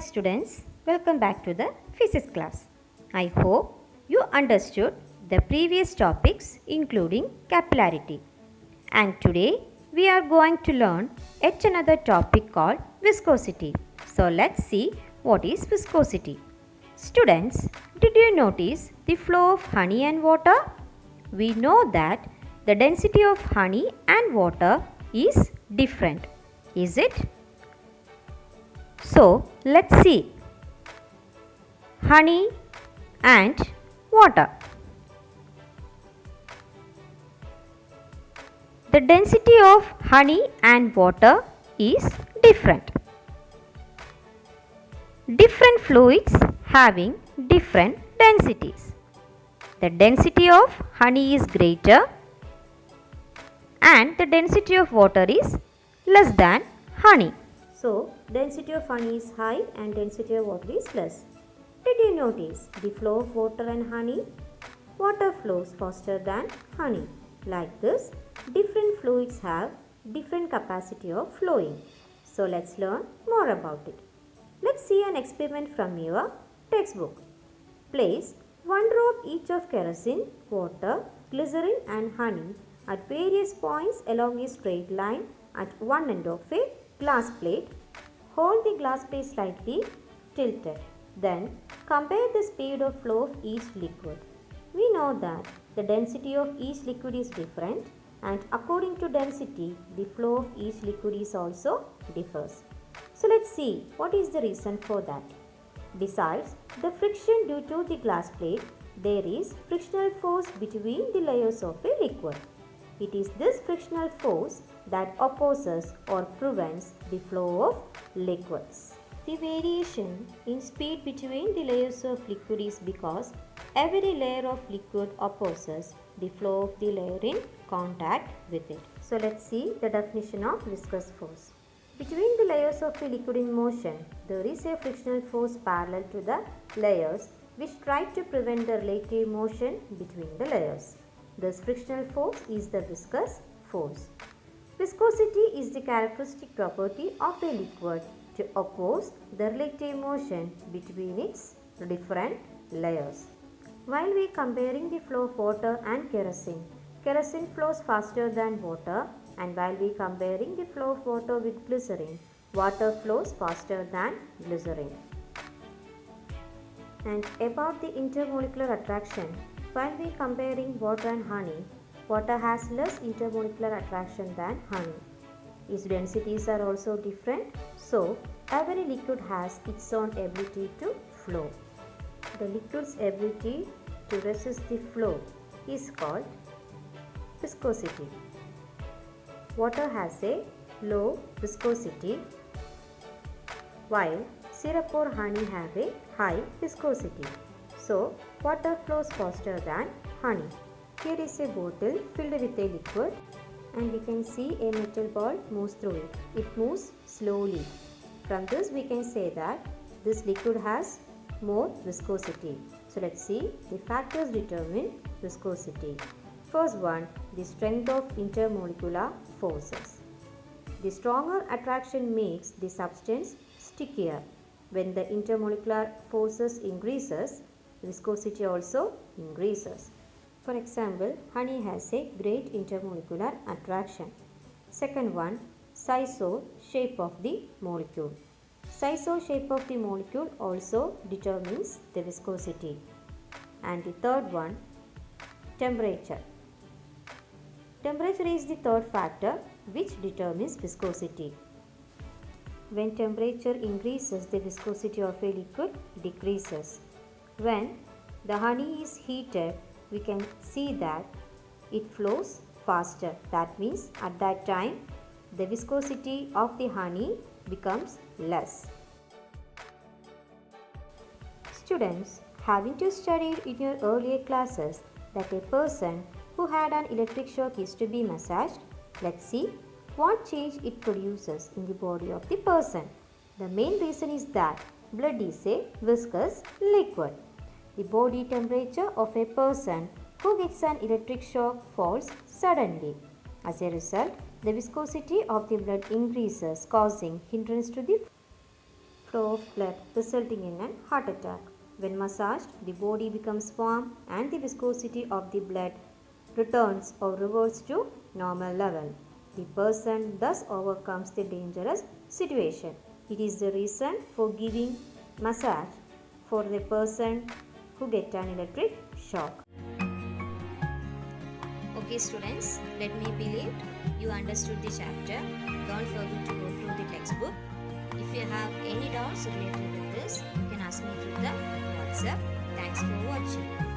students, welcome back to the physics class. I hope you understood the previous topics including capillarity. And today we are going to learn yet another topic called viscosity. So let's see what is viscosity. Students, did you notice the flow of honey and water? We know that the density of honey and water is different. Is it? So let's see honey and water. The density of honey and water is different. Different fluids having different densities. The density of honey is greater and the density of water is less than honey. So, density of honey is high and density of water is less. Did you notice the flow of water and honey? Water flows faster than honey. Like this, different fluids have different capacity of flowing. So, let's learn more about it. Let's see an experiment from your textbook. Place 1 drop each of kerosene, water, glycerin and honey at various points along a straight line at one end of a glass plate. Hold the glass plate slightly tilted. Then compare the speed of flow of each liquid. We know that the density of each liquid is different and according to density the flow of each liquid is also differs. So let's see what is the reason for that. Besides the friction due to the glass plate, there is frictional force between the layers of a liquid. It is this frictional force that opposes or prevents the flow of liquids. The variation in speed between the layers of liquid is because every layer of liquid opposes the flow of the layer in contact with it. So let's see the definition of viscous force. Between the layers of a liquid in motion, there is a frictional force parallel to the layers which try to prevent the relative motion between the layers. This frictional force is the viscous force. Viscosity is the characteristic property of a liquid to oppose the relative motion between its different layers. While we comparing the flow of water and kerosene, kerosene flows faster than water, and while we comparing the flow of water with glycerin, water flows faster than glycerin. And about the intermolecular attraction, while we comparing water and honey, water has less intermolecular attraction than honey. Its densities are also different, so every liquid has its own ability to flow. The liquid's ability to resist the flow is called viscosity. Water has a low viscosity, while syrup or honey have a high viscosity. So, water flows faster than honey. Here is a bottle filled with a liquid and we can see a metal ball moves through it. It moves slowly. From this we can say that this liquid has more viscosity. So, let's see the factors determine viscosity. First one, the strength of intermolecular forces. The stronger attraction makes the substance stickier. When the intermolecular forces increases, viscosity also increases. For example, honey has a great intermolecular attraction. Second one, size or shape of the molecule. Size or shape of the molecule also determines the viscosity. And the third one, temperature. Temperature is the third factor which determines viscosity. When temperature increases, the viscosity of a liquid decreases. When the honey is heated, we can see that it flows faster. That means at that time, the viscosity of the honey becomes less. Students, haven't you studied in your earlier classes that a person who had an electric shock is to be massaged? Let's see what change it produces in the body of the person. The main reason is that blood is a viscous liquid. The body temperature of a person who gets an electric shock falls suddenly. As a result, the viscosity of the blood increases, causing hindrance to the flow of blood, resulting in a heart attack. When massaged, the body becomes warm and the viscosity of the blood returns or reverts to normal level. The person thus overcomes the dangerous situation. It is the reason for giving massage for the person who get an electric shock. Okay students, let me believe you understood the chapter. Don't forget to go through the textbook. If you have any doubts related with this, you can ask me through the WhatsApp. Thanks for watching.